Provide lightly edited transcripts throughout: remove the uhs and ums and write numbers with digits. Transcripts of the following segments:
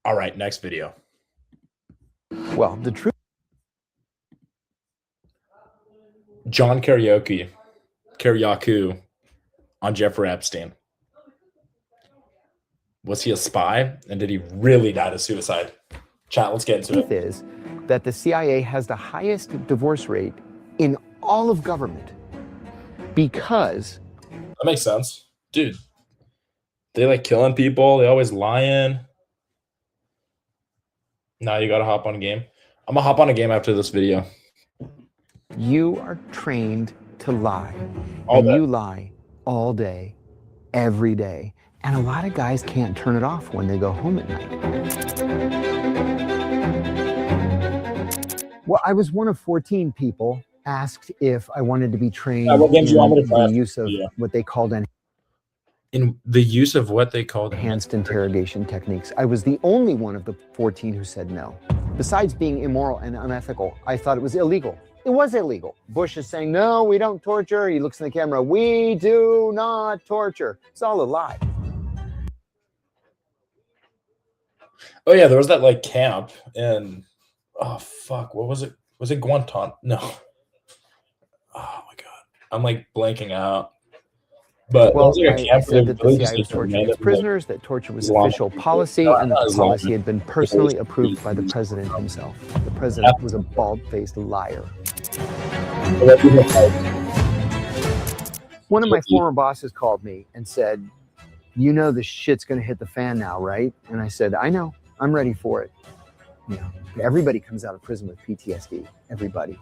All right, next video. Well, the truth. John Kiriakou on Jeffrey Epstein. Was he a spy? And did he really die to suicide? Chat, let's get into it. Is that the CIA has the highest divorce rate in all of government because... That makes sense. Dude, they like killing people. They always lying. Now you gotta hop on a game. I'm gonna hop on a game after this video. You are trained to lie. All day. You lie all day, every day. And a lot of guys can't turn it off when they go home at night. Well, I was one of 14 people asked if I wanted to be trained in the use of what they called enhanced interrogation techniques. I was the only one of the 14 who said no. Besides being immoral and unethical, I thought it was illegal. It was illegal. Bush is saying, no, we don't torture. He looks in the camera, we do not torture. It's all a lie. Oh yeah, there was that like camp in, oh fuck, what was it? Was it Guantanamo? No. Oh my god, I'm like blanking out. But well, I said that the CIA was torturing its prisoners, that torture was official policy, and that the policy had been personally approved by the president himself. The president was a bald-faced liar. One of my former bosses called me and said, you know the shit's going to hit the fan now, right? And I said, I know. I'm ready for it. You know, everybody comes out of prison with PTSD. Everybody.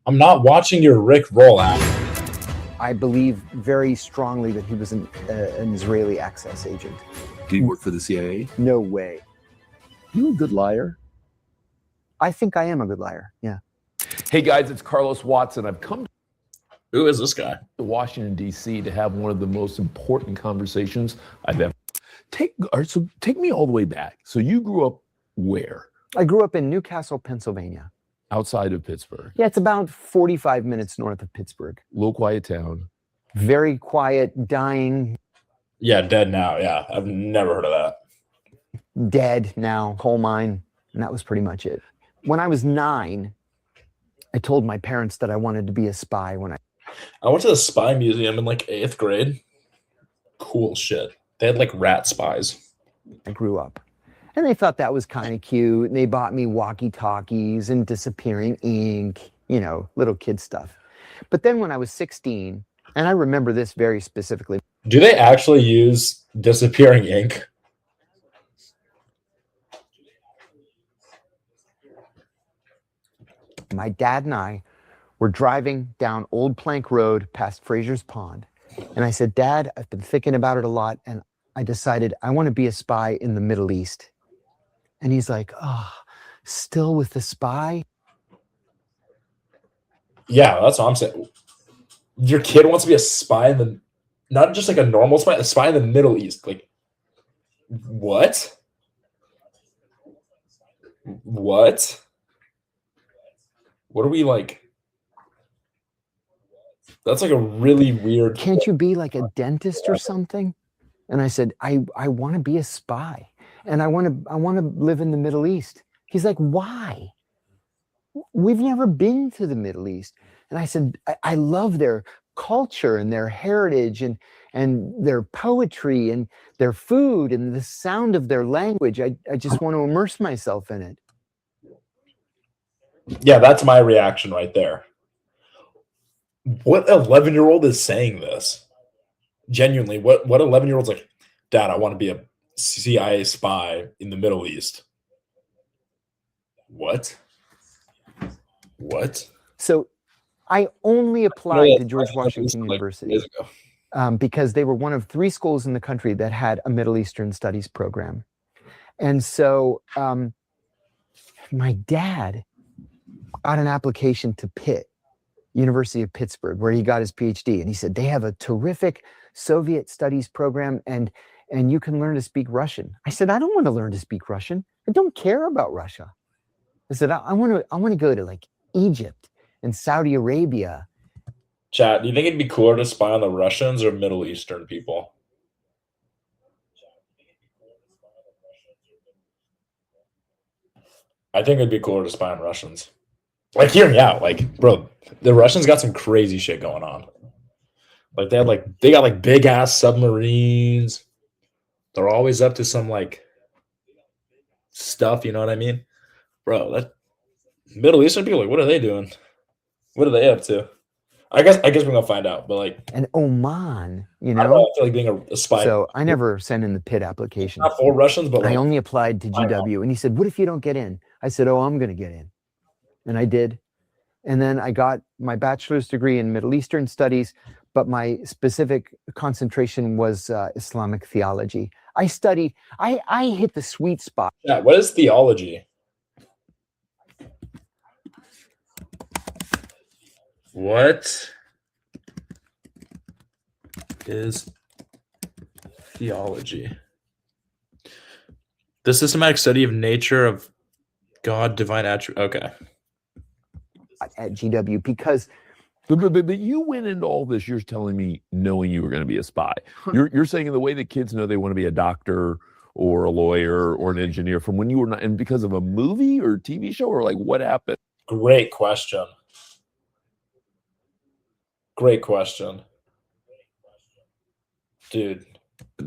I'm not watching your Rick Roll app. I believe very strongly that he was an Israeli access agent. Did he work for the CIA? No way. You a good liar? I think I am a good liar, yeah. Hey guys, it's Carlos Watson. I've come Who is this guy? to Washington, D.C. to have one of the most important conversations I've ever... Take me all the way back. So you grew up where? I grew up in Newcastle, Pennsylvania. Outside of Pittsburgh? Yeah, it's about 45 minutes north of Pittsburgh. Low quiet town. Very quiet, dying. Yeah, dead now. Yeah, I've never heard of that. Dead now, coal mine, and that was pretty much it. When I was 9, I told my parents that I wanted to be a spy. I went to the spy museum in like 8th grade. Cool shit. They had like rat spies. I grew up. And they thought that was kind of cute. And they bought me walkie-talkies and disappearing ink, you know, little kid stuff. But then when I was 16, and I remember this very specifically. Do they actually use disappearing ink? My dad and I were driving down Old Plank Road past Fraser's Pond. And I said, Dad, I've been thinking about it a lot. And I decided I want to be a spy in the Middle East. And he's like, oh, still with the spy? Yeah, that's what I'm saying. Your kid wants to be a spy in the, not just like a normal spy, a spy in the Middle East. Like, what? What? What are we like? That's like a really weird. Can't you be like a dentist or something? And I said, I want to be a spy. And I want to live in the Middle East. He's like, why? We've never been to the Middle East. And I said, I love their culture and their heritage and their poetry and their food and the sound of their language. I just want to immerse myself in it. Yeah, that's my reaction right there. What 11-year-old is saying this? Genuinely, what 11-year-old's like, Dad, I want to be a CIA spy in the Middle East. What? So I only applied to George Washington University because they were one of 3 schools in the country that had a Middle Eastern studies program. And so my dad got an application to Pitt, University of Pittsburgh, where he got his PhD. And he said, they have a terrific Soviet studies program and you can learn to speak Russian. I said, I don't want to learn to speak Russian. I don't care about Russia. I said, I want to go to like Egypt and Saudi Arabia. Chat, do you think it'd be cooler to spy on the Russians or Middle Eastern people? I think it'd be cooler to spy on Russians. Like, hear me out. Like, bro, the Russians got some crazy shit going on. Like, they got like big ass submarines. They're always up to some like stuff. You know what I mean, bro? That Middle Eastern people, like, what are they doing? What are they up to? I guess we're gonna find out. But like, And Oman, I don't know, I feel like being a spy. So I never sent in the PIT application. Not for Russians, but like, I only applied to GW. And he said, what if you don't get in? I said, oh, I'm going to get in. And I did. And then I got my bachelor's degree in Middle Eastern studies, but my specific concentration was Islamic theology. I studied, I hit the sweet spot. Yeah, what is theology? What is theology? The systematic study of nature of God, divine attribute. Okay. At GW, because But you went into all this, you're telling me, knowing you were going to be a spy. You're saying in the way that kids know they want to be a doctor or a lawyer or an engineer from when you were not, and because of a movie or TV show, or like what happened? Great question. Great question. Dude.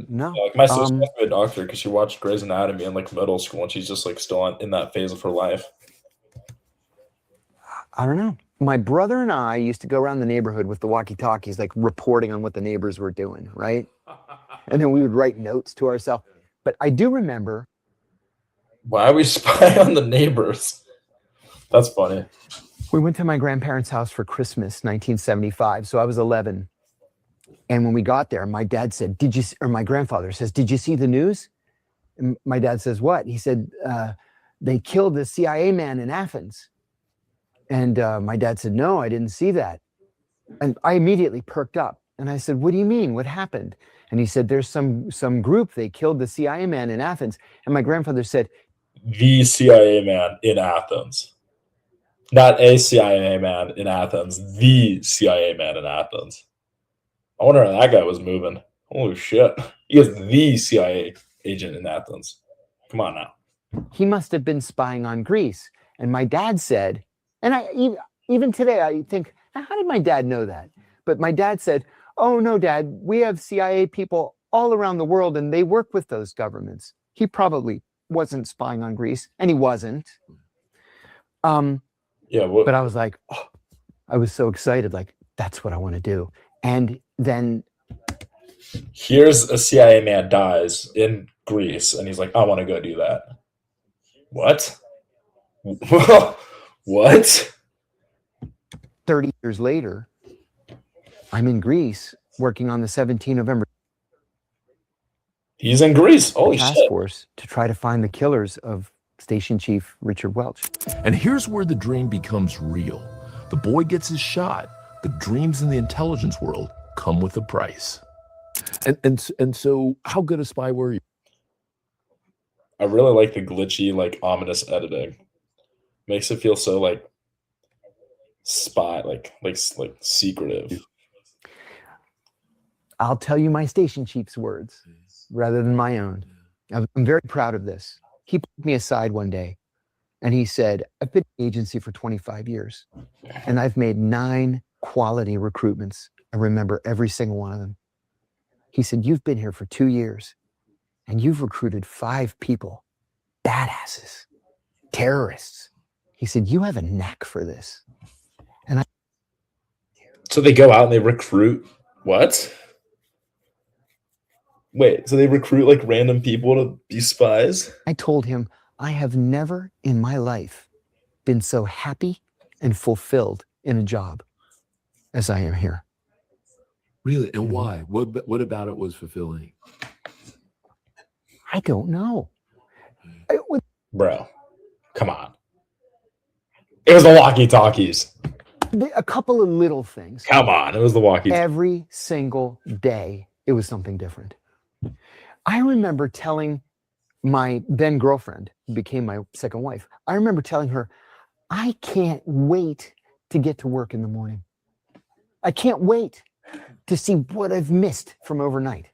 no. Like, my sister wants to be a doctor because she watched Grey's Anatomy in like middle school, and she's just like still in that phase of her life. I don't know. My brother and I used to go around the neighborhood with the walkie-talkies, like reporting on what the neighbors were doing, right? And then we would write notes to ourselves. But I do remember. Why we spy on the neighbors? That's funny. We went to my grandparents' house for Christmas, 1975. So I was 11. And when we got there, my dad said, my grandfather says, did you see the news? And my dad says, what? He said, they killed the CIA man in Athens. And my dad said, no, I didn't see that. And I immediately perked up. And I said, what do you mean? What happened? And he said, there's some group, they killed the CIA man in Athens. And my grandfather said, the CIA man in Athens. Not a CIA man in Athens, the CIA man in Athens. I wonder how that guy was moving. Holy shit. He is the CIA agent in Athens. Come on now. He must have been spying on Greece. And my dad said, and even today, I think, how did my dad know that? But my dad said, oh, no, Dad, we have CIA people all around the world, and they work with those governments. He probably wasn't spying on Greece, and he wasn't. But I was like, oh, I was so excited, like, that's what I want to do. And then here's a CIA man dies in Greece, and he's like, I want to go do that. What? What? 30 years later, I'm in Greece working on the 17 November. He's in Greece. Holy shit. Task force to try to find the killers of Station Chief Richard Welch. And here's where the dream becomes real. The boy gets his shot, but dreams in the intelligence world come with a price. And so how good a spy were you? I really like the glitchy, like ominous editing. Makes it feel so like spy, like secretive. I'll tell you my station chief's words rather than my own. I'm very proud of this. He put me aside one day and he said, I've been in the agency for 25 years and I've made 9 quality recruitments. I remember every single one of them. He said, you've been here for 2 years and you've recruited 5 people, badasses, terrorists. He said, you have a knack for this. And so they go out and they recruit what? Wait, so they recruit like random people to be spies? I told him, I have never in my life been so happy and fulfilled in a job as I am here. Really? And why? What about it was fulfilling? I don't know. Bro, come on. It was the walkie-talkies. A couple of little things. Come on, it was the walkie-talkies. Every single day, it was something different. I remember telling my then girlfriend, who became my second wife, I remember telling her, I can't wait to get to work in the morning. I can't wait to see what I've missed from overnight.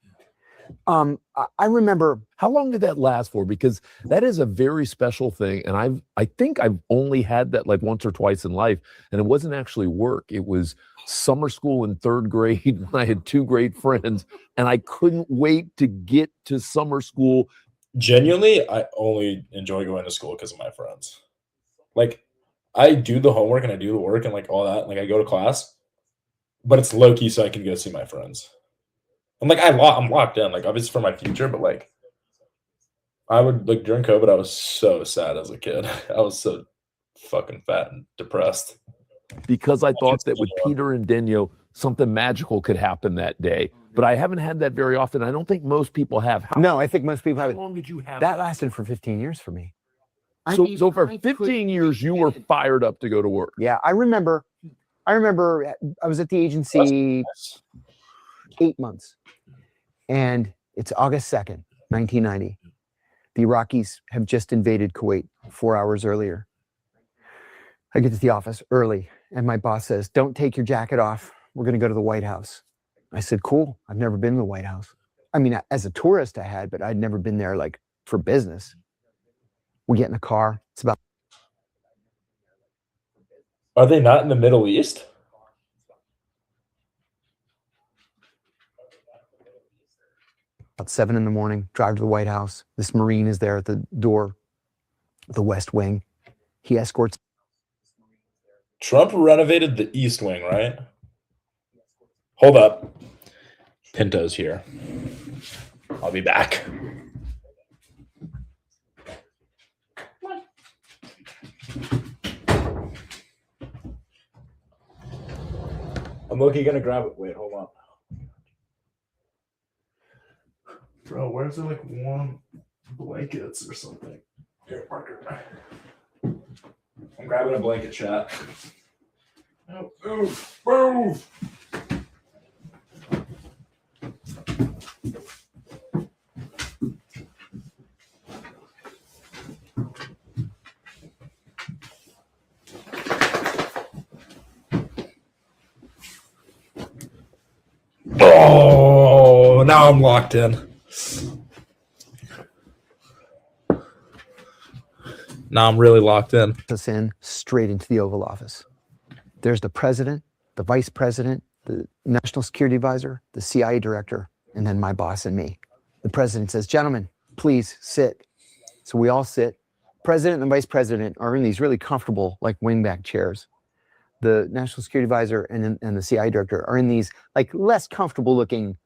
I remember. How long did that last for? Because that is a very special thing, and I think I've only had that like once or twice in life, and it wasn't actually work. It was summer school in third grade when I had two great friends, and I couldn't wait to get to summer school. Genuinely, I only enjoy going to school because of my friends. Like, I do the homework and I do the work and like all that. Like, I go to class, but it's low key so I can go see my friends. I'm like, I'm locked in. Like, obviously for my future, but like, I would like during COVID, I was so sad as a kid. I was so fucking fat and depressed. Because I thought that with Peter and Daniel, something magical could happen that day. But I haven't had that very often. I don't think most people have. No, I think most people have. How long did you have that? Lasted for 15 years for me. So for 15 years, you were fired up to go to work. Yeah, I remember I was at the agency 8 months, and it's August 2nd, 1990. The Iraqis have just invaded Kuwait 4 hours earlier. I get to the office early, and my boss says, "Don't take your jacket off. We're going to go to the White House." I said, "Cool. I've never been to the White House." I mean, as a tourist I had, but I'd never been there like for business. We get in a car. It's about. Are they not in the Middle East? About 7 a.m, drive to the White House. This Marine is there at the door, the West Wing. He escorts. Trump renovated the East Wing, right? Hold up. Pinto's here. I'll be back. I'm looking gonna grab it. Wait, hold on. Bro, where's there like warm blankets or something? Here, Parker. I'm grabbing a blanket, chat. Oh, move, move. Oh, now I'm locked in. Now I'm really locked in. Us in straight into the Oval Office. There's the president, the vice president, the national security advisor, the CIA director, and then my boss and me. The president says, "Gentlemen, please sit." So we all sit. President and the vice president are in these really comfortable, like wingback chairs. The national security advisor and the CIA director are in these like less comfortable looking,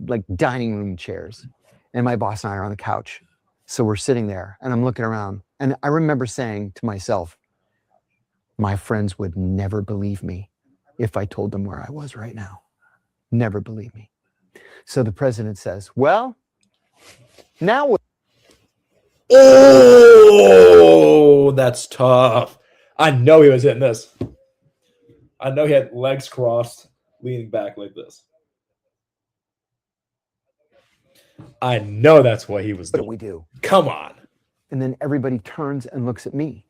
like dining room chairs. And my boss and I are on the couch. So we're sitting there and I'm looking around. And I remember saying to myself, my friends would never believe me if I told them where I was right now. Never believe me. So the president says, "Well, now what?" Oh, that's tough. I know he was hitting this. I know he had legs crossed, leaning back like this. I know that's what he was doing. What do we do? Come on. And then everybody turns and looks at me.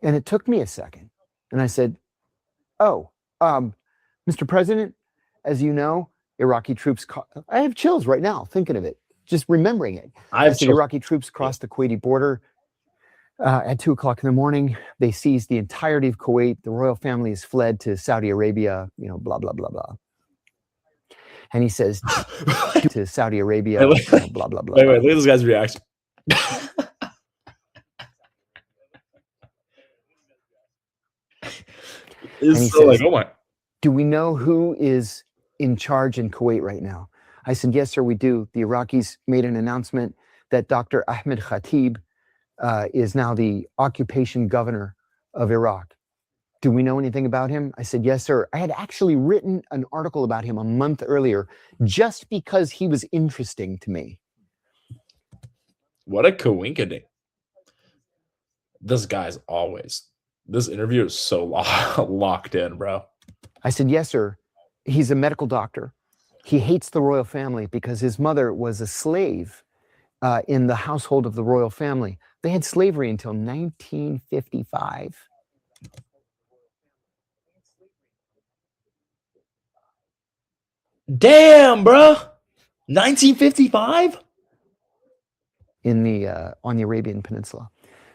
And it took me a second. And I said, "Oh, Mr. President, as you know, Iraqi troops." I have chills right now thinking of it, just remembering it. I said, Iraqi troops crossed the Kuwaiti border at 2:00 in the morning. They seized the entirety of Kuwait. The royal family has fled to Saudi Arabia, blah, blah, blah, blah. And he says, to Saudi Arabia, blah, blah, blah. Wait, look at this guy's reaction. And he says, "Oh my. Do we know who is in charge in Kuwait right now?" I said, "Yes, sir, we do. The Iraqis made an announcement that Dr. Ahmed Khatib is now the occupation governor of Iraq. Do we know anything about him?" I said, "Yes, sir." I had actually written an article about him a month earlier just because he was interesting to me. What a coinkydink. This interview is so locked in, bro. I said, "Yes, sir. He's a medical doctor. He hates the royal family because his mother was a slave in the household of the royal family. They had slavery until 1955. Damn, bro. 1955? in the on the Arabian Peninsula.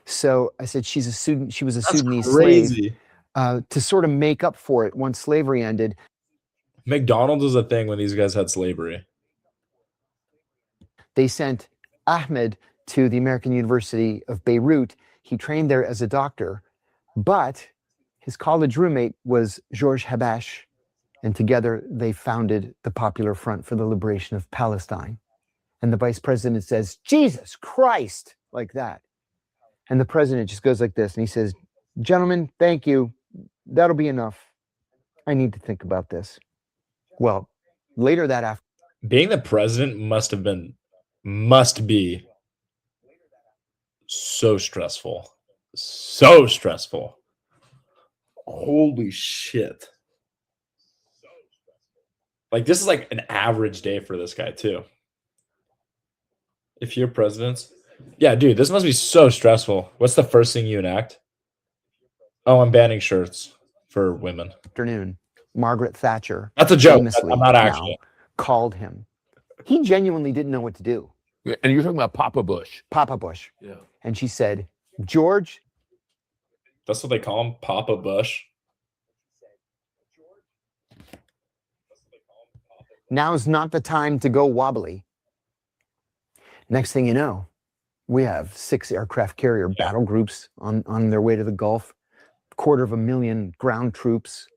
So I said she was a That's Sudanese slave crazy. to sort of make up for it once slavery ended. McDonald's was a thing when these guys had slavery. They sent Ahmed to the American University of Beirut. He trained there as a doctor, but his college roommate was Georges Habash, and together they founded the Popular Front for the Liberation of Palestine. And the vice president says, "Jesus Christ," like that. And the president just goes like this, and he says, "Gentlemen, thank you. That'll be enough. I need to think about this." Well, later that afternoon, Being the president must be so stressful. So stressful. Holy shit. Like, this is like an average day for this guy, too. If you're president. Yeah, dude, this must be so stressful. What's the first thing you enact? Oh, I'm banning shirts for women. Margaret Thatcher, That's a joke. famously I'm not actually. called him. He genuinely didn't know what to do. And you're talking about Papa Bush. Papa Bush. Yeah. And she said, "George." That's what they call him, Papa Bush. Now's not the time to go wobbly. Next thing you know, we have 6 aircraft carrier battle groups on their way to the Gulf, 250,000 ground troops.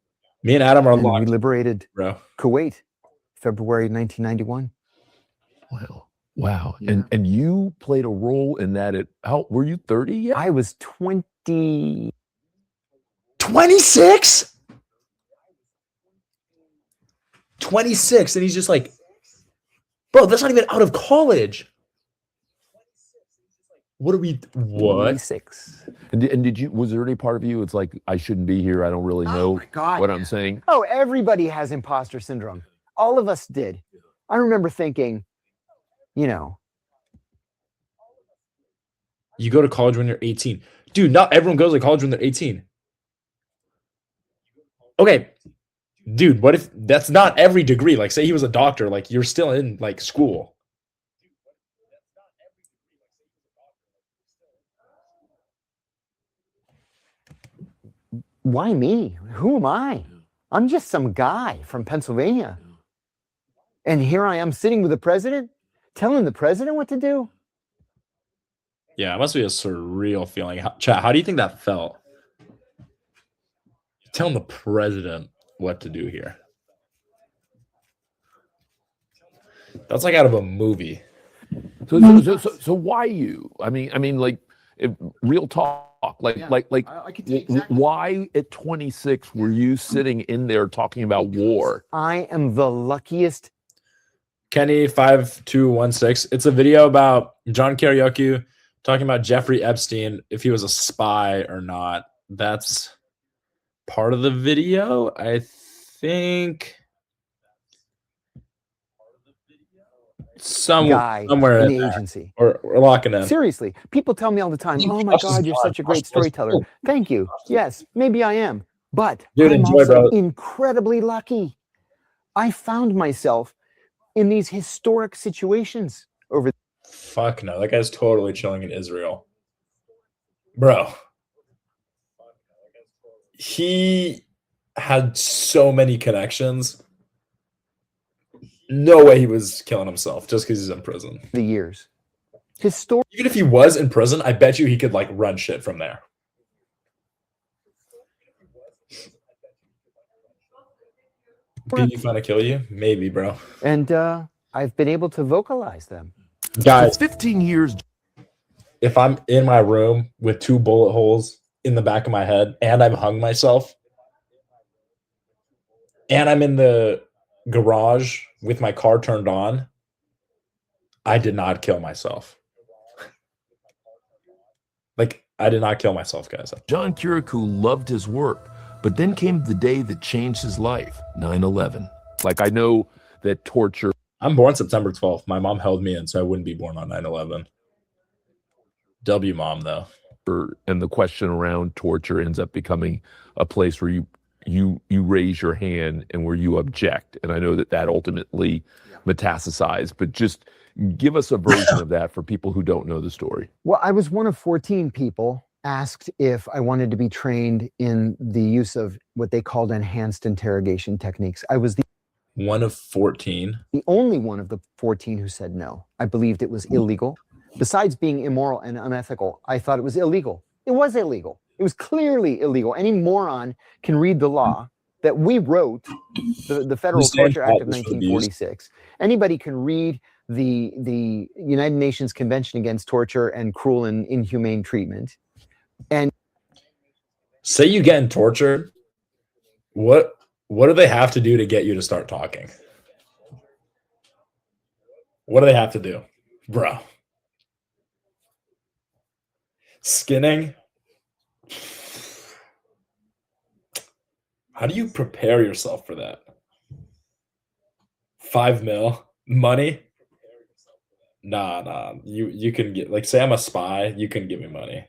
Me and Adam are And we locked, liberated bro. Kuwait, February 1991. Wow. Yeah. And you played a role in that how were you 30 yet? I was 20. 26? 26. And he's just like, bro, that's not even out of college. What? 26. And was there any part of you it's like, I shouldn't be here, I don't really know my God. what I'm saying? Oh, everybody has imposter syndrome. All of us did. I remember thinking, you know, You go to college when you're 18. Dude, not everyone goes to college when they're 18. Okay. Dude, what if that's not every degree? Like, say he was a doctor, like, you're still in, like, school. why me? Who am I? I'm just some guy from Pennsylvania. And here I am sitting with the president, telling the president what to do. Yeah, it must be a surreal feeling. Chat, how do you think that felt? Telling the president what to do here. That's like out of a movie. So why you? I mean, like, real talk. I could take exactly. Why at 26 were you sitting in there talking about war? I am the luckiest. Kenny 5216. It's a video about John Karaoke talking about Jeffrey Epstein, if he was a spy or not. That's part of the video, I think. Somewhere in the agency. Or locking in. Seriously, people tell me all the time, "Oh my God, you're such a great storyteller." Thank you. Yes, maybe I am. But Dude, I'm enjoy, also bro. incredibly lucky. I found myself in these historic situations over. Fuck no, that guy's totally chilling in Israel. Bro. He had so many connections. No way he was killing himself just because he's in prison. The years. Historic. Even if he was in prison, I bet you he could like run shit from there. Did he find to kill you? Maybe, bro. And I've been able to vocalize them. Guys, 15 years. If I'm in my room with 2 bullet holes in the back of my head and I've hung myself and I'm in the garage with my car turned on, I did not kill myself. Like, I did not kill myself, guys. John Kirikou loved his work, but then came the day that changed his life, 9/11. Like, I know that torture. I'm born September 12th. My mom held me in, so I wouldn't be born on 9/11. W mom, though. And the question around torture ends up becoming a place where you raise your hand and where you object. And I know that ultimately metastasized, but just give us a version of that for people who don't know the story. Well, I was one of 14 people asked if I wanted to be trained in the use of what they called enhanced interrogation techniques. I was the one of 14. The only one of the 14 who said no. I believed it was illegal. Besides being immoral and unethical, I thought it was illegal. It was illegal. It was clearly illegal. Any moron can read the law that we wrote, the Federal Torture Act of 1946. Anybody can read the United Nations Convention Against Torture and Cruel and Inhumane Treatment. And say you getting tortured, what do they have to do to get you to start talking? What do they have to do, bro? Skinning? How do you prepare yourself for that? 5 mil money? Nah. You can get, like, say I'm a spy, you can give me money.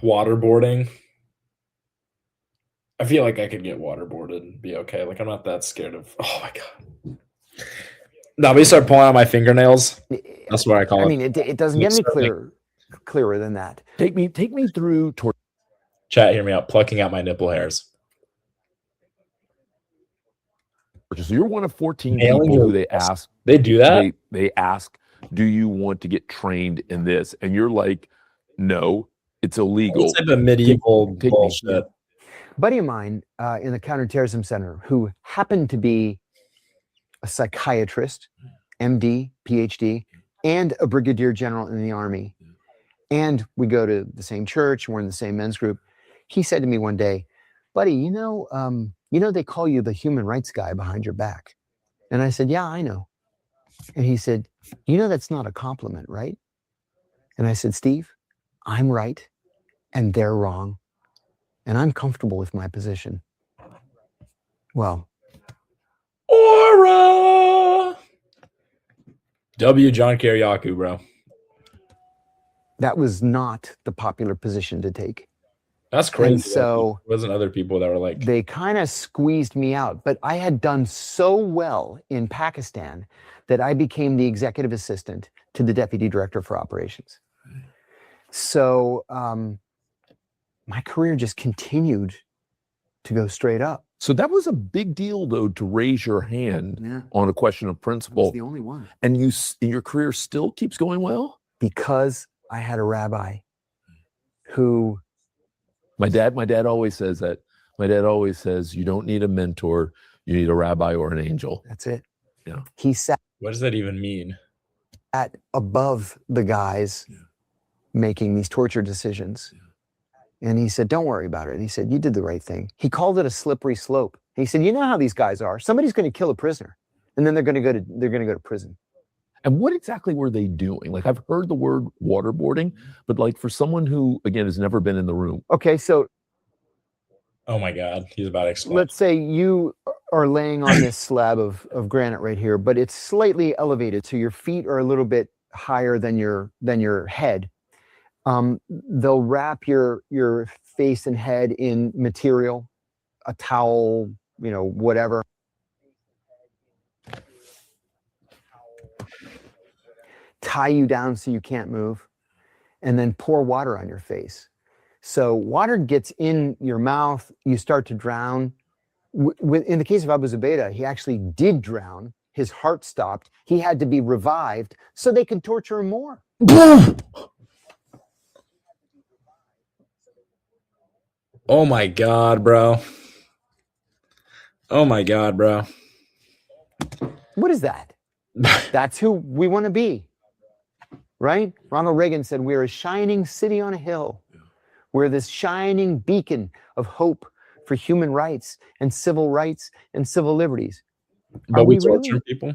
Waterboarding? I feel like I could get waterboarded and be okay. Like, I'm not that scared of. Oh my god. No, we start pulling out my fingernails. That's what I call it. I mean, it doesn't get any clearer than that. Take me through torture. Chat, hear me out. Plucking out my nipple hairs. So you're one of 14 people who they ask. They do that? They ask, do you want to get trained in this? And you're like, no, it's illegal. It's like a medieval bullshit. Buddy of mine in the Counterterrorism Center who happened to be a psychiatrist, MD, PhD, and a brigadier general in the Army. And we go to the same church, we're in the same men's group. He said to me one day, buddy, you know they call you the human rights guy behind your back. And I said, yeah, I know. And he said, you know that's not a compliment, right? And I said, Steve, I'm right and they're wrong. And I'm comfortable with my position. Well. Aura! W. John Kiriakou, bro. That was not the popular position to take. That's crazy. And so there wasn't other people that were like. They kind of squeezed me out. But I had done so well in Pakistan that I became the executive assistant to the deputy director for operations. So my career just continued to go straight up. So that was a big deal, though, to raise your hand on a question of principle. I was the only one. And your career still keeps going well? Because I had a rabbi who... My dad always says that. My dad always says, you don't need a mentor, you need a rabbi or an angel. That's it. Yeah. He sat... What does that even mean? ...at above the guys making these torture decisions. And he said, don't worry about it. He said, you did the right thing. He called it a slippery slope. He said, you know how these guys are. Somebody's going to kill a prisoner, and then they're going to go to prison. And what exactly were they doing? Like, I've heard the word waterboarding, but like for someone who, again, has never been in the room. Okay, so. Oh my God, he's about to explode. Let's say you are laying on this slab of granite right here, but it's slightly elevated, so your feet are a little bit higher than your head. They'll wrap your face and head in material, a towel, whatever. Tie you down so you can't move, and then pour water on your face. So water gets in your mouth, you start to drown. In the case of Abu Zubaydah, he actually did drown. His heart stopped. He had to be revived so they could torture him more. Oh my God, bro. Oh my God, bro. What is that? That's who we want to be, right? Ronald Reagan said, we're a shining city on a hill. We're this shining beacon of hope for human rights and civil liberties. But we torture people?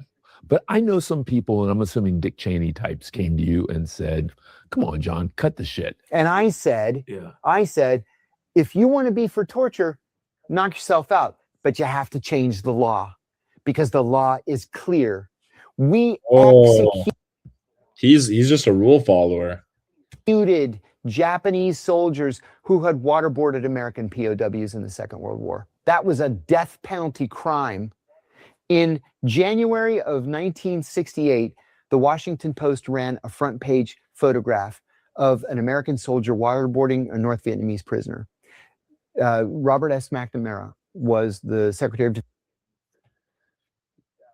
But I know some people, and I'm assuming Dick Cheney types came to you and said, come on, John, cut the shit. And I said, if you want to be for torture, knock yourself out. But you have to change the law because the law is clear. We he's just a rule follower. Executed Japanese soldiers who had waterboarded American POWs in the Second World War. That was a death penalty crime. In January of 1968, the Washington Post ran a front page photograph of an American soldier waterboarding a North Vietnamese prisoner. Robert S. McNamara was the Secretary of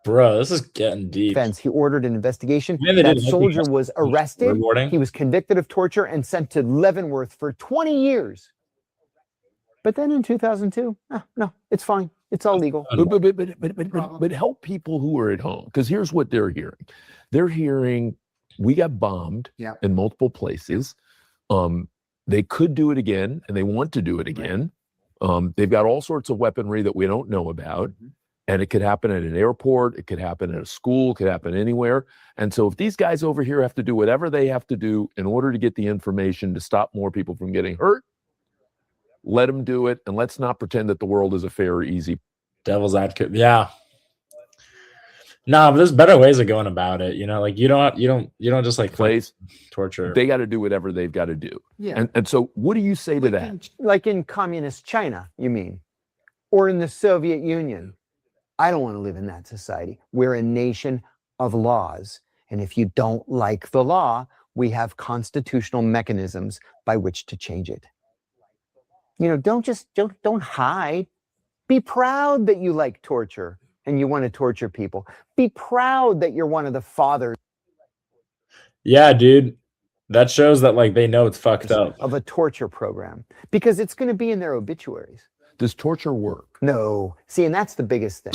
Bro, this is getting deep. Defense. He ordered an investigation. Man, they That didn't soldier was arrested. waterboarding? He was convicted of torture and sent to Leavenworth for 20 years. But then in 2002, no, it's fine. It's all legal. But help people who are at home, because here's what they're hearing. They're hearing we got bombed in multiple places. They could do it again, and they want to do it again. They've got all sorts of weaponry that we don't know about. And it could happen at an airport, it could happen at a school, it could happen anywhere. And so if these guys over here have to do whatever they have to do in order to get the information to stop more people from getting hurt, let them do it. And let's not pretend that the world is a fair, easy. Devil's advocate. Yeah. No, but there's better ways of going about it. You know, like you don't just like place torture. They got to do whatever they've got to do. Yeah. And so what do you say to that? Like in communist China, you mean? Or in the Soviet Union? I don't want to live in that society. We're a nation of laws. And if you don't like the law, we have constitutional mechanisms by which to change it. You know, don't hide. Be proud that you like torture and you want to torture people. Be proud that you're one of the fathers. Yeah, dude. That shows that like they know it's fucked up. Of a torture program. Because it's going to be in their obituaries. Does torture work? No. See, and that's the biggest thing.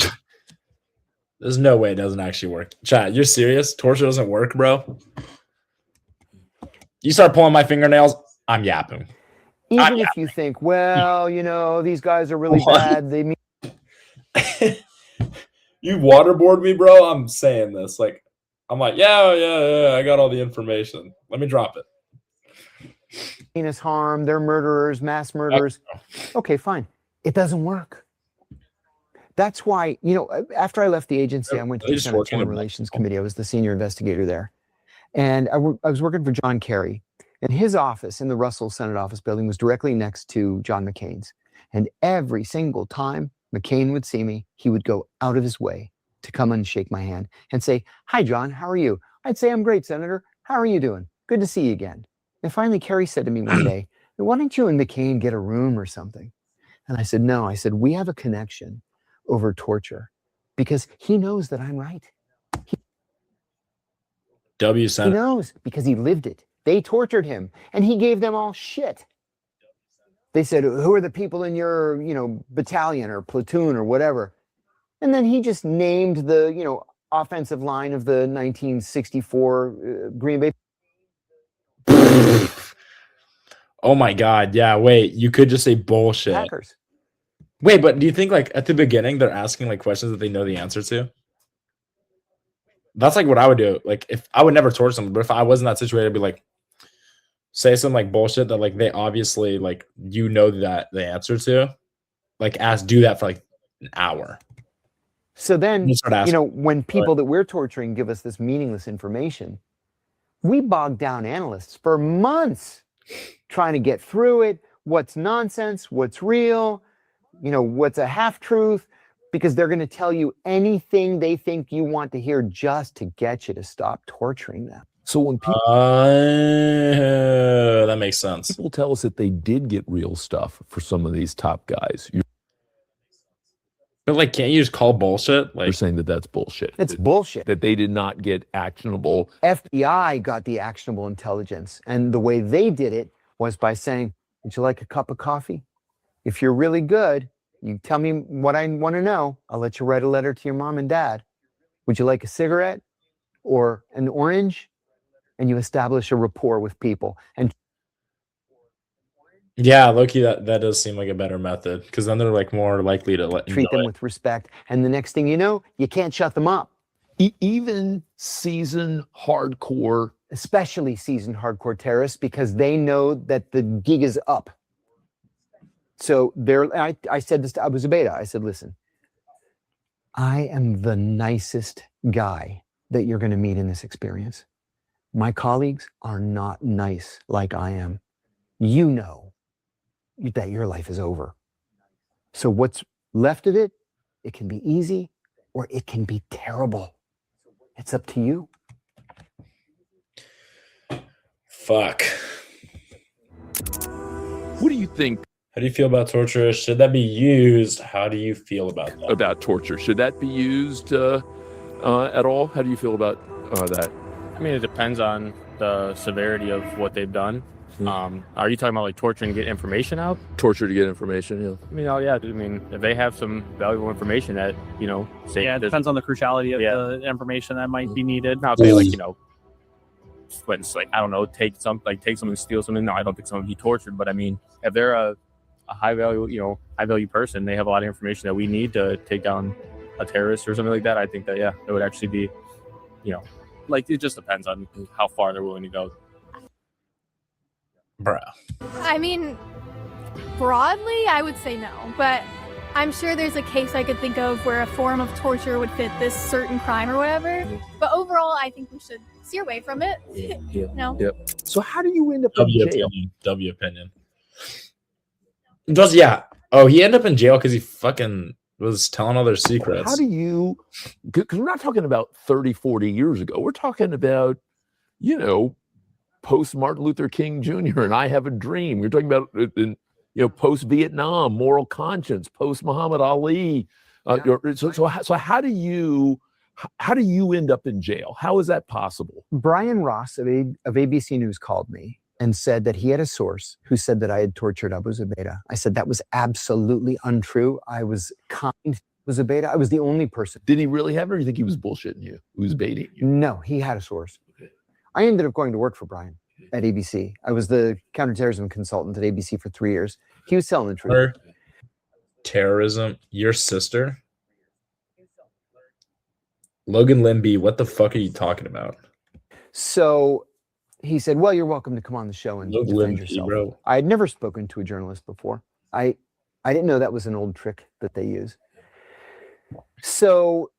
There's no way it doesn't actually work. Chat, you're serious? Torture doesn't work, bro? You start pulling my fingernails, I'm yapping. Even if you think, well, you know, these guys are really bad. They mean you waterboard me, bro? I'm saying this. Like, I'm like, yeah, I got all the information. Let me drop it. Heinous harm, they're murderers, mass murderers. Okay, fine. It doesn't work. That's why, you know, after I left the agency, I went to the Senate Foreign Relations Committee. I was the senior investigator there. And I was working for John Kerry. And his office in the Russell Senate office building was directly next to John McCain's. And every single time McCain would see me, he would go out of his way to come and shake my hand and say, "Hi, John, how are you?" I'd say, "I'm great, Senator. How are you doing? Good to see you again." And finally, Kerry said to me one day, "Why don't you and McCain get a room or something?" And I said, "No." I said, "We have a connection over torture because he knows that I'm right." He knows because he lived it. They tortured him and he gave them all shit. They said, "Who are the people in your, you know, battalion or platoon or whatever?" And then he just named the, you know, offensive line of the 1964 Green Bay. Oh my God. Yeah, wait. You could just say bullshit. Packers. Wait, but do you think like at the beginning they're asking like questions that they know the answer to? That's like what I would do. Like if I would never torture someone, but if I was in that situation, I'd be like, say some like bullshit that like they obviously like you know that the answer to, like do that for like an hour. So then, you know, when people that we're torturing give us this meaningless information, we bog down analysts for months trying to get through it. What's nonsense? What's real? You know, what's a half-truth? Because they're going to tell you anything they think you want to hear just to get you to stop torturing them. So when people that makes sense. People tell us that they did get real stuff for some of these top guys. But like, can't you just call bullshit? Like, you're saying that that's bullshit. It's bullshit. That they did not get actionable. FBI got the actionable intelligence. And the way they did it was by saying, "Would you like a cup of coffee? If you're really good, you tell me what I want to know. I'll let you write a letter to your mom and dad. Would you like a cigarette or an orange?" And you establish a rapport with people. And yeah, Loki, that does seem like a better method because then they're like more likely to treat them with respect. And the next thing you know, you can't shut them up. Even seasoned hardcore, especially seasoned hardcore terrorists, because they know that the gig is up. So I said this to Abu Zubaydah. I said, "Listen, I am the nicest guy that you're going to meet in this experience. My colleagues are not nice like I am. You know that your life is over. So what's Left of it, it can be easy or it can be terrible. It's up to you. Fuck. What do you think How do you feel about torture? Should that be used? How do you feel about that? about torture? Should that be used at all? How do you feel about that? I mean, it depends on the severity of what they've done. Are you talking about like torture and get information out? Torture to get information, yeah. I mean, oh yeah. I mean, if they have some valuable information that, you know, say Yeah, it depends on the cruciality of the information that might be needed. Now, say like, you know, when it's like, I don't know, take something, steal something. No, I don't think someone would be tortured. But I mean, if they're a high value person, they have a lot of information that we need to take down a terrorist or something like that. I think that, yeah, it would actually be, you know, like, it just depends on how far they're willing to go. Bruh. I mean, broadly, I would say no, but I'm sure there's a case I could think of where a form of torture would fit this certain crime or whatever. But overall, I think we should steer away from it. No. Yep. So how do you end up in jail? W opinion. Just yeah. Oh, he ended up in jail because he fucking was telling all their secrets. How do you, because we're not talking about 30, 40 years ago. We're talking about, you know, post Martin Luther King Jr. and I Have a Dream. We're talking about, you know, post Vietnam, Moral Conscience, post Muhammad Ali. So how do you end up in jail? How is that possible? Brian Ross of ABC News called me and said that he had a source who said that I had tortured Abu Zubaydah. I said that was absolutely untrue. I was kind to Abu Zubaydah. I was the only person. Did he really have it, or do you think he was bullshitting you? He was baiting you? No, he had a source. I ended up going to work for Brian at ABC. I was the counterterrorism consultant at ABC for 3 years. He was telling the truth. Terrorism? Your sister? Logan Limby, what the fuck are you talking about? So he said, well, you're welcome to come on the show and defend Limby, yourself. bro. I had never spoken to a journalist before. I didn't know that was an old trick that they use. So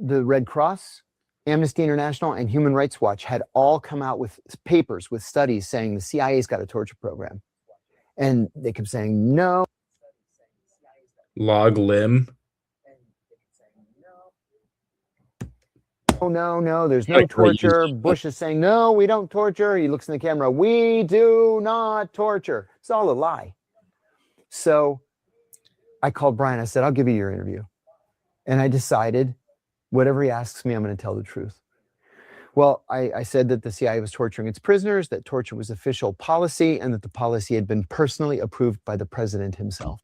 the Red Cross, Amnesty International, and Human Rights Watch had all come out with papers, with studies saying the CIA's got a torture program. And they kept saying, no. Log limb. Oh, no, there's no torture. Bush is saying, no, we don't torture. He looks in the camera, we do not torture. It's all a lie. So I called Brian. I said, I'll give you your interview. And I decided, whatever he asks me, I'm going to tell the truth. Well, I said that the CIA was torturing its prisoners, that torture was official policy, and that the policy had been personally approved by the president himself.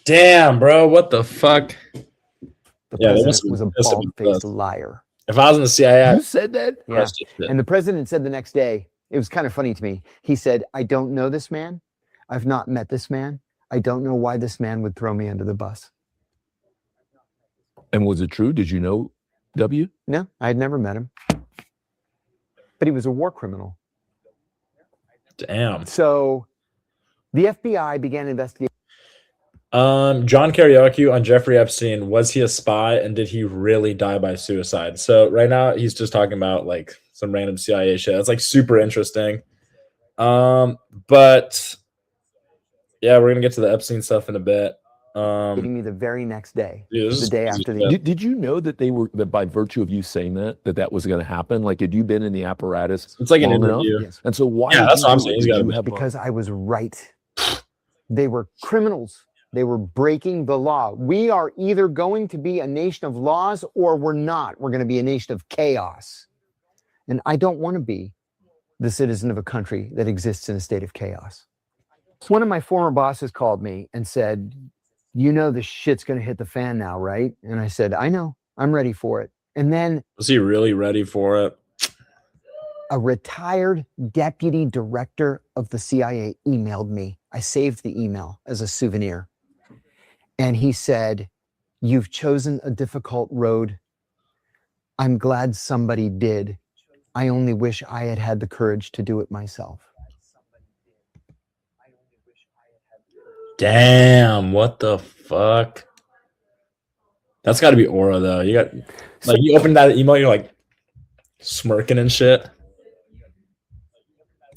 Damn, bro, what the fuck? The president was a bald-faced liar. If I was in the CIA, you said that? Yeah. And the president said the next day, it was kind of funny to me. He said, I don't know this man. I've not met this man. I don't know why this man would throw me under the bus. And was it true? Did you know W? No, I had never met him. But he was a war criminal. Damn. So the FBI began investigating. John Karaoke on Jeffrey Epstein. Was he a spy, and did he really die by suicide? So right now he's just talking about like some random CIA shit. It's like super interesting. But yeah, we're gonna get to the Epstein stuff in a bit. Getting me the very next day, dude, the day after the. Did you know that that by virtue of you saying that was going to happen? Like, had you been in the apparatus? It's like an interview. Yes. And so why? Yeah, that's what I'm saying. Because I was right. They were criminals. They were breaking the law. We are either going to be a nation of laws or we're not. We're going to be a nation of chaos. And I don't want to be the citizen of a country that exists in a state of chaos. One of my former bosses called me and said, you know, the shit's going to hit the fan now, right? And I said, I know, I'm ready for it. And then was he really ready for it? A retired deputy director of the CIA emailed me. I saved the email as a souvenir. And he said, you've chosen a difficult road. I'm glad somebody did. I only wish I had had the courage to do it myself. Damn, what the fuck? That's got to be aura, though. You got, like, you open that email, you're like smirking and shit.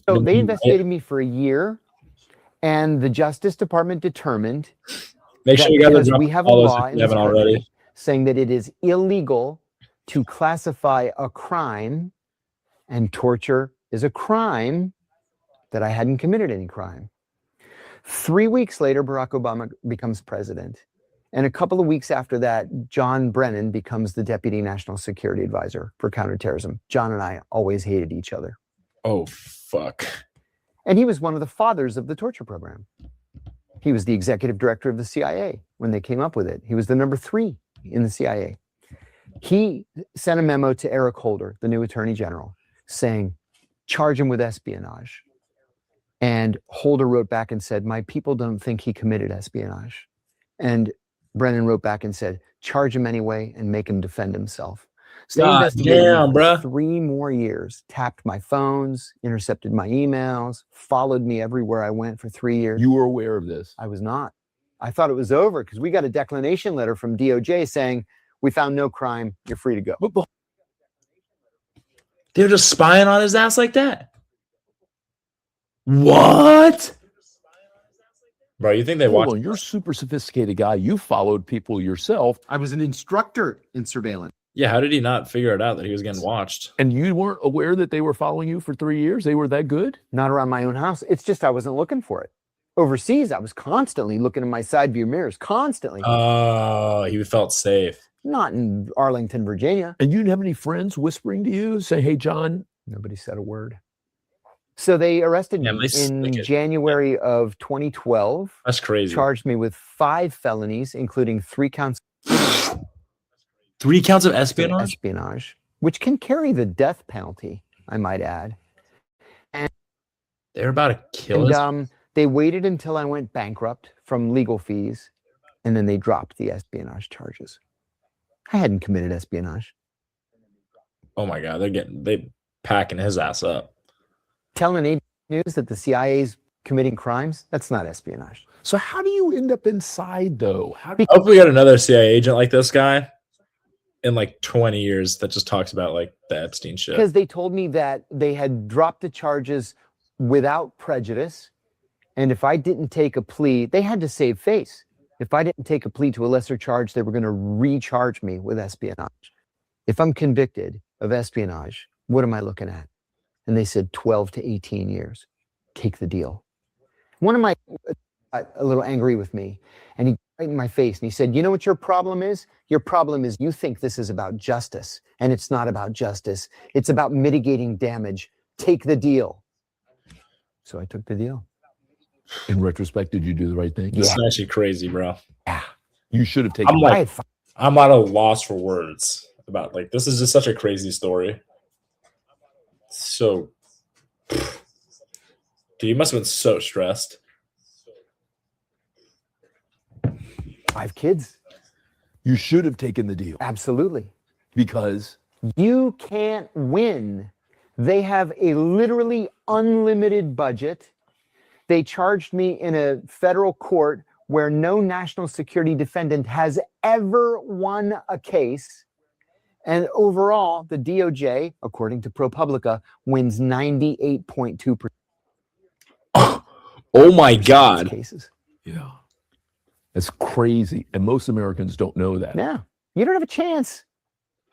So they investigated me for a year, and the Justice Department determined Make sure you guys because are we have a all those law if in you this haven't country already. saying that it is illegal to classify a crime, and torture is a crime, that I hadn't committed any crime. 3 weeks later, Barack Obama becomes president. And a couple of weeks after that, John Brennan becomes the Deputy National Security Advisor for Counterterrorism. John and I always hated each other. Oh, fuck. And he was one of the fathers of the torture program. He was the executive director of the CIA when they came up with it. He was the number 3 in the CIA. He sent a memo to Eric Holder, the new attorney general, saying, charge him with espionage. And Holder wrote back and said, my people don't think he committed espionage. And Brennan wrote back and said, charge him anyway and make him defend himself. So they investigated me for 3 more years, tapped my phones, intercepted my emails, followed me everywhere I went for 3 years. You were aware of this? I was not. I thought it was over because we got a declination letter from DOJ saying, we found no crime, you're free to go. They were just spying on his ass like that? What? Bro, you think they Hold watched? on, you're a super sophisticated guy. You followed people yourself. I was an instructor in surveillance. Yeah, how did he not figure it out that he was getting watched? And you weren't aware that they were following you for 3 years? They were that good? Not around my own house. It's just I wasn't looking for it. Overseas, I was constantly looking in my side view mirrors, constantly. Oh, he felt safe. Not in Arlington, Virginia. And you didn't have any friends whispering to you, say, hey, John? Nobody said a word. So they arrested me in January of 2012. That's crazy. Charged me with 5 felonies, including 3 counts. 3 counts of espionage? Espionage, which can carry the death penalty, I might add. And they were about to kill us. They waited until I went bankrupt from legal fees, and then they dropped the espionage charges. I hadn't committed espionage. Oh my God, they packing his ass up. Telling ABC News that the CIA's committing crimes, that's not espionage. So how do you end up inside, though? I hope we got another CIA agent like this guy in like 20 years that just talks about like the Epstein shit. Because they told me that they had dropped the charges without prejudice. And if I didn't take a plea, they had to save face. If I didn't take a plea to a lesser charge, they were going to recharge me with espionage. If I'm convicted of espionage, what am I looking at? And they said 12 to 18 years. Take the deal. One of my, a little angry with me, and he got right in my face and he said, you know what your problem is? Your problem is you think this is about justice, and it's not about justice. It's about mitigating damage. Take the deal. So I took the deal. In retrospect, did you do the right thing? This is actually crazy, bro. Yeah. You should have taken I'm at a loss for words about like this is just such a crazy story. So dude, you must have been so stressed. 5 kids. You should have taken the deal. Absolutely. Because you can't win. They have a literally unlimited budget. They charged me in a federal court where no national security defendant has ever won a case. And overall, the DOJ, according to ProPublica, wins 98.2%. Oh my God. Cases. Yeah. That's crazy. And most Americans don't know that. Yeah. You don't have a chance.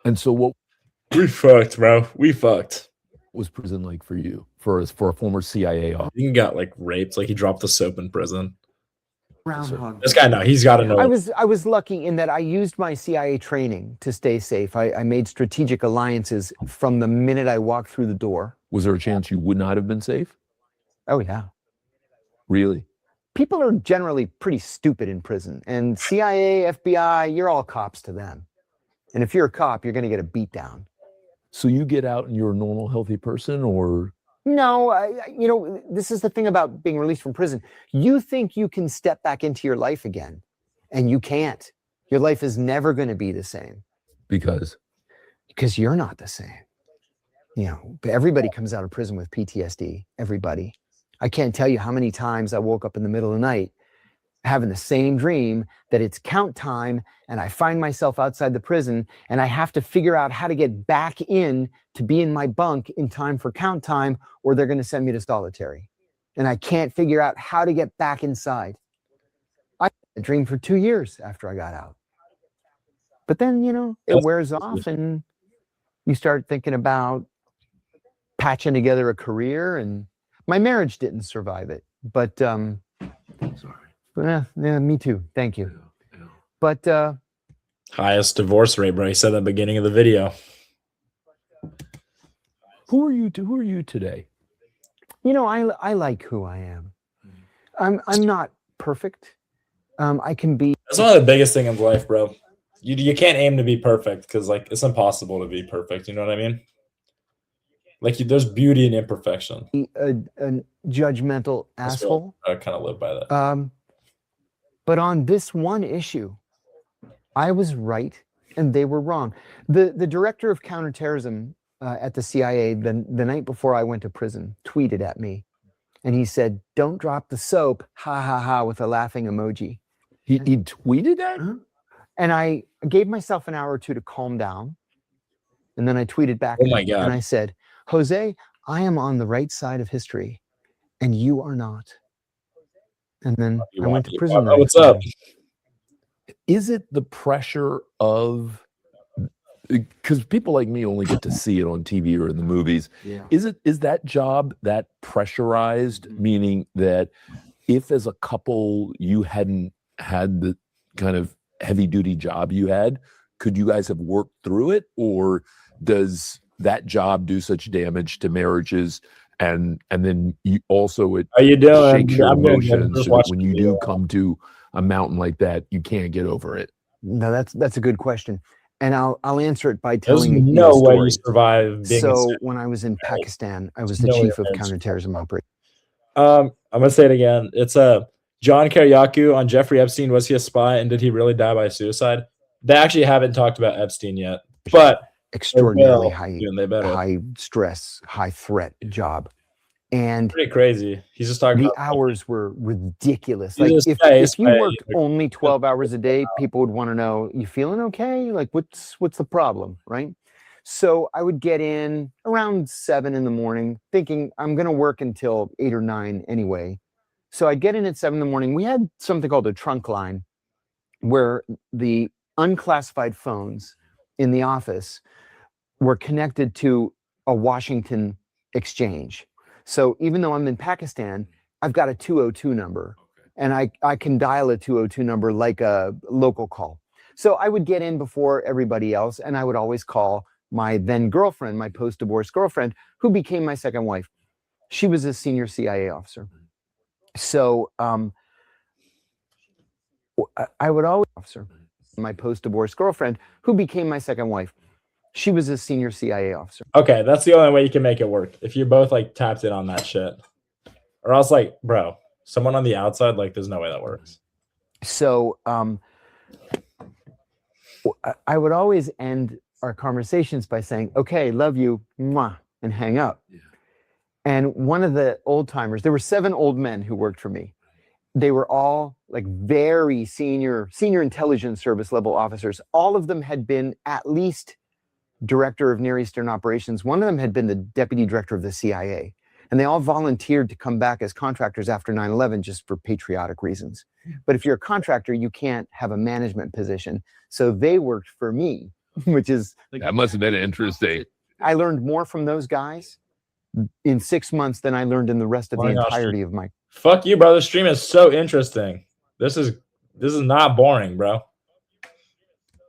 And so what We fucked, bro. We fucked. was prison like for you, for a former CIA officer? He got like raped, like he dropped the soap in prison. Groundhog. This guy, no, he's got to know. I was lucky in that I used my CIA training to stay safe. I made strategic alliances from the minute I walked through the door. Was there a chance you would not have been safe? Oh, yeah. Really? People are generally pretty stupid in prison. And CIA, FBI, you're all cops to them. And if you're a cop, you're going to get a beat down. So you get out and you're a normal, healthy person, or? No, you know, this is the thing about being released from prison. You think you can step back into your life again, and you can't. Your life is never going to be the same. Because? Because you're not the same. You know, everybody comes out of prison with PTSD. Everybody. I can't tell you how many times I woke up in the middle of the night having the same dream that it's count time, and I find myself outside the prison, and I have to figure out how to get back in to be in my bunk in time for count time, or they're going to send me to solitary. And I can't figure out how to get back inside. a dream for 2 years after I got out. But then, it That's wears off and you start thinking about patching together a career, and my marriage didn't survive it. But Sorry. yeah, me too. Thank you. Yeah. But highest divorce rate, bro. He said at the beginning of the video. Who are you today? I like who I am. I'm not perfect. I can be. That's one of the biggest thing in life, bro. You can't aim to be perfect because like it's impossible to be perfect. You know what I mean? Like there's beauty in imperfection. a judgmental asshole. I kind of live by that. But on this one issue, I was right and they were wrong. The director of counterterrorism at the CIA, the night before I went to prison, tweeted at me, and he said, "Don't drop the soap, ha ha ha," with a laughing emoji. He tweeted that? And I gave myself an hour or two to calm down, and then I tweeted back. Oh my God. And I said, "Jose, I am on the right side of history, and you are not." And then I went to prison. Oh, what's up? Is it the pressure of, because people like me only get to see it on TV or in the movies. Yeah. Is that job that pressurized, meaning that if as a couple you hadn't had the kind of heavy duty job you had, could you guys have worked through it? Or does that job do such damage to marriages and then you also it How you doing? shakes your I'm doing good. emotions Just so that watching when you the do video. come to a mountain like that, you can't get over it? No, that's a good question, and I'll answer it by There's telling you no a way you story. survive being So when I was in Pakistan, I was the no way chief of you're counterterrorism operations. I'm gonna say it again. It's John Kiriakou on Jeffrey Epstein. Was he a spy and did he really die by suicide? They actually haven't talked about Epstein yet, but Extraordinarily they better. high stress, high threat job, and Pretty crazy. He's just talking the about hours were ridiculous. He's Like a if space you spy. worked only 12 hours a day, people would want to know, "You feeling okay? Like what's the problem?" Right? So I would get in around 7 in the morning thinking I'm going to work until 8 or 9 anyway. So I'd get in at 7 in the morning. We had something called a trunk line where the unclassified phones in the office were connected to a Washington exchange. So even though I'm in Pakistan, I've got a 202 number, and I can dial a 202 number like a local call. So I would get in before everybody else, and I would always call my then girlfriend, my post-divorce girlfriend, who became my second wife. She was a senior CIA officer. So I would always officer my post-divorce girlfriend, who became my second wife. She was a senior CIA officer. Okay, that's the only way you can make it work. If you're both like tapped in on that shit. Or else like, bro, someone on the outside, like there's no way that works. So I would always end our conversations by saying, "Okay, love you, mwah," and hang up. Yeah. And one of the old timers, there were 7 old men who worked for me. They were all like very senior intelligence service level officers. All of them had been at least director of Near Eastern operations. One of them had been the deputy director of the CIA. And they all volunteered to come back as contractors after 9/11 just for patriotic reasons. But if you're a contractor, you can't have a management position. So they worked for me, which is... That must have been interesting. I learned more from those guys in 6 months than I learned in the rest of the entirety of my... Fuck you, bro. The stream is so interesting. This is not boring, bro.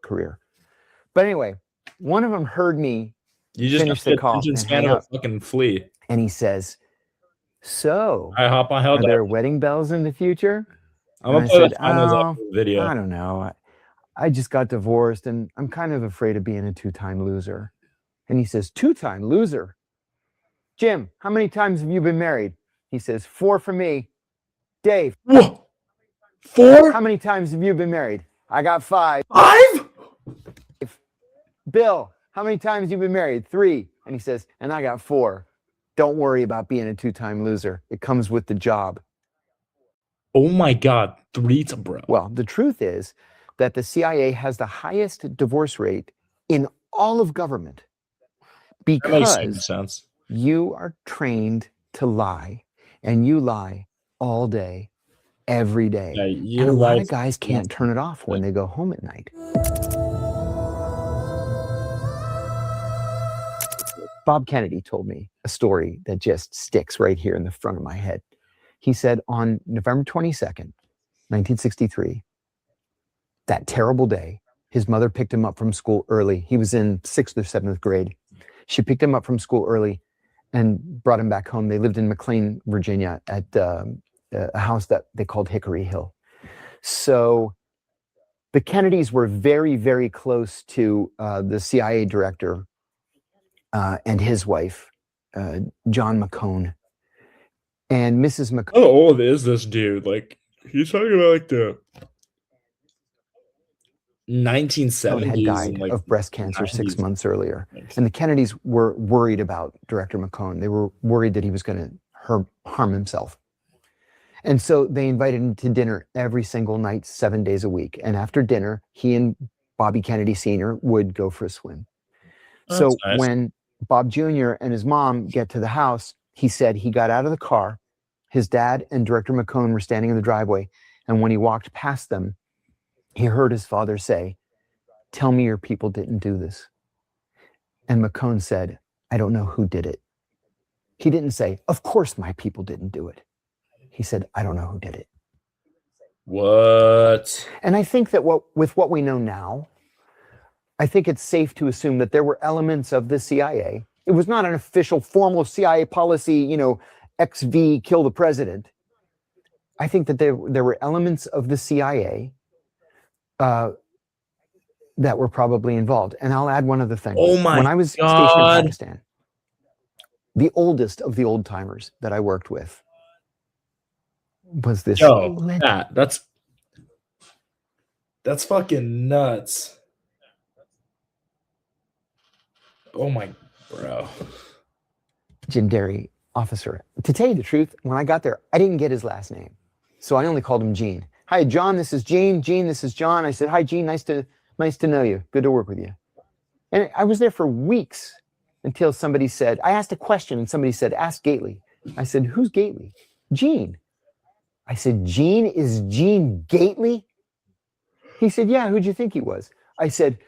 Career. But anyway, one of them heard me finish the call and hang up. Fucking flee. And he says, "So, I hop on hell. Are there wedding bells in the future?" I'm gonna play the finals of the video. I don't know. I just got divorced and I'm kind of afraid of being a 2-time loser. And he says, "2-time loser? Jim, how many times have you been married?" He says, 4 for me. Dave. Whoa. 4? How many times have you been married? I got 5. 5? Bill, how many times have you been married? 3. And he says, "And I got 4. Don't worry about being a 2-time loser. It comes with the job." Oh my God. 3 to bro. Well, the truth is that the CIA has the highest divorce rate in all of government because sense. You are trained to lie, and you lie all day, every day. Yeah, And your a lot of life. guys can't turn it off when they go home at night. Bob Kennedy told me a story that just sticks right here in the front of my head. He said on November 22nd, 1963, that terrible day, his mother picked him up from school early. He was in 6th or 7th grade. She picked him up from school early and brought him back home. They lived in McLean, Virginia, at a house that they called Hickory Hill. So the Kennedys were very, very close to the CIA director and his wife, John McCone. And Mrs. McCone. How old is this dude? Like, he's talking about like the 1970s. Had died and, like, of breast cancer 6 90s. months earlier. And the Kennedys were worried about Director McCone. They were worried that he was going to harm himself. And so they invited him to dinner every single night, 7 days a week. And after dinner, he and Bobby Kennedy Sr. would go for a swim. Oh, So that's nice. when Bob Jr. and his mom get to the house, he said he got out of the car. His dad and Director McCone were standing in the driveway. And when he walked past them, he heard his father say, "Tell me your people didn't do this." And McCone said, "I don't know who did it." He didn't say, "Of course my people didn't do it." He said, "I don't know who did it." What? And I think that with what we know now, I think it's safe to assume that there were elements of the CIA. It was not an official formal CIA policy, XV, kill the president. I think that there were elements of the CIA that were probably involved. And I'll add one other thing. Oh my When I was stationed God. in Pakistan, the oldest of the old timers that I worked with was this. Yo, that's fucking nuts. Oh my, bro. Legendary officer. To tell you the truth, when I got there, I didn't get his last name. So I only called him Gene. "Hi, John, this is Gene. Gene, this is John." I said, "Hi, Gene, nice to know you. Good to work with you." And I was there for weeks until somebody said, I asked a question and somebody said, "Ask Gately." I said, "Who's Gately?" "Gene." I said, "Gene is Gene Gately?" He said, "Yeah, who'd you think he was?" I said,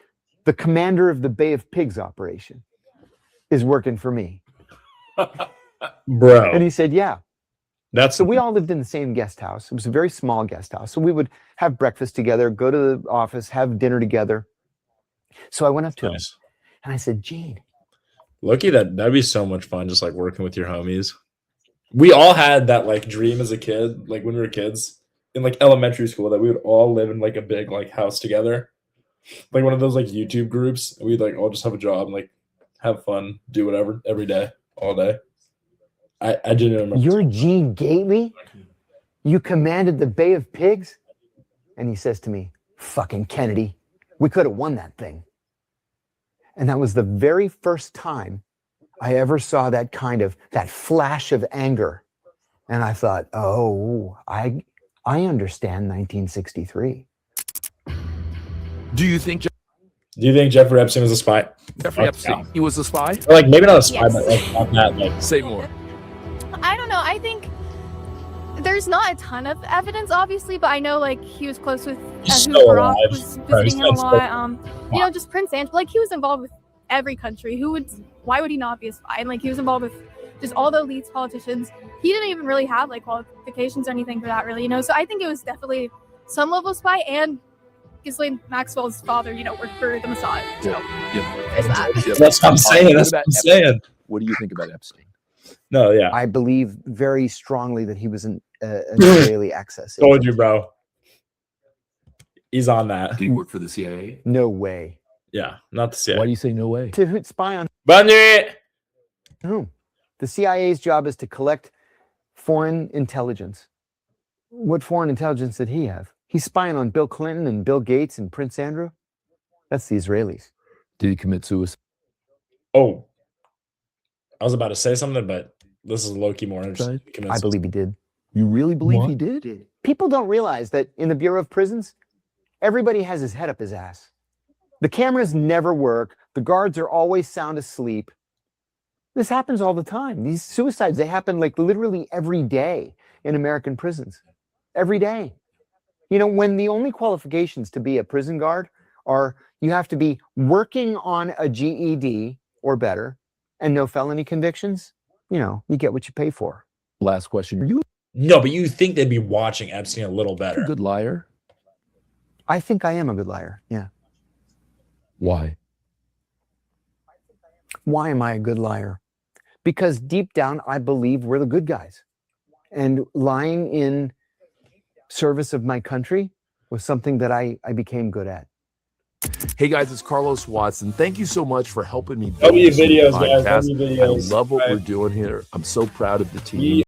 "The commander of the Bay of Pigs operation is working for me." Bro. And he said, "Yeah." That's So we all lived in the same guest house. It was a very small guest house. So we would have breakfast together, go to the office, have dinner together. So I went up to him nice. and I said, "Gene." Lucky that'd be so much fun, just like working with your homies. We all had that like dream as a kid, like when we were kids in like elementary school, that we would all live in like a big like house together, like one of those like YouTube groups. And we'd like all just have a job and like have fun, do whatever every day, all day. I didn't remember. "You're Gene Gately? You commanded the Bay of Pigs?" And he says to me, "Fucking Kennedy, we could have won that thing." And that was the very first time I ever saw that flash of anger. And I thought, oh, I understand 1963. Do you think Jeffrey Epstein was a spy? Jeffrey Epstein, he was a spy? Or like maybe not a spy, Yes. but like on that, like Say more. I don't know. I think there's not a ton of evidence, obviously, but I know like he was close with He's who still Barack alive. was Right, visiting him a he's lot. Just Prince Andrew, like he was involved with every country. Why would he not be a spy? And like he was involved with just all the elites, politicians. He didn't even really have like qualifications or anything for that, really. So I think it was definitely some level of spy. And Ghislaine Maxwell's father, worked for the Mossad. So there's that. that's what I'm saying. That's what I'm saying. What do you think about Epstein? No, yeah. I believe very strongly that he was an Israeli access. Told you, bro. He's on that. Did he work for the CIA? No way. Yeah, not the CIA. Why do you say no way? To spy on Bunny! whom? The CIA's job is to collect foreign intelligence. What foreign intelligence did he have? He's spying on Bill Clinton and Bill Gates and Prince Andrew. That's the Israelis. Did he commit suicide? Oh, I was about to say something, but this is low-key more interesting. I believe he did. You really believe What? he did? People don't realize that in the Bureau of Prisons, everybody has his head up his ass. The cameras never work. The guards are always sound asleep. This happens all the time. These suicides, they happen like literally every day in American prisons. every day. You know, when the only qualifications to be a prison guard are you have to be working on a GED or better and no felony convictions, you know, you get what you pay for. Last question. Are you No, but you think they'd be watching Epstein a little a better. good liar? I think I am a good liar. Yeah. Why? Why am I a good liar? Because deep down, I believe we're the good guys. And lying in service of my country was something that I became good at. Hey guys, it's Carlos Watson. Thank you so much for helping me build W this new videos, guys. podcast. W videos. I love what Right. we're doing here. I'm so proud of the team.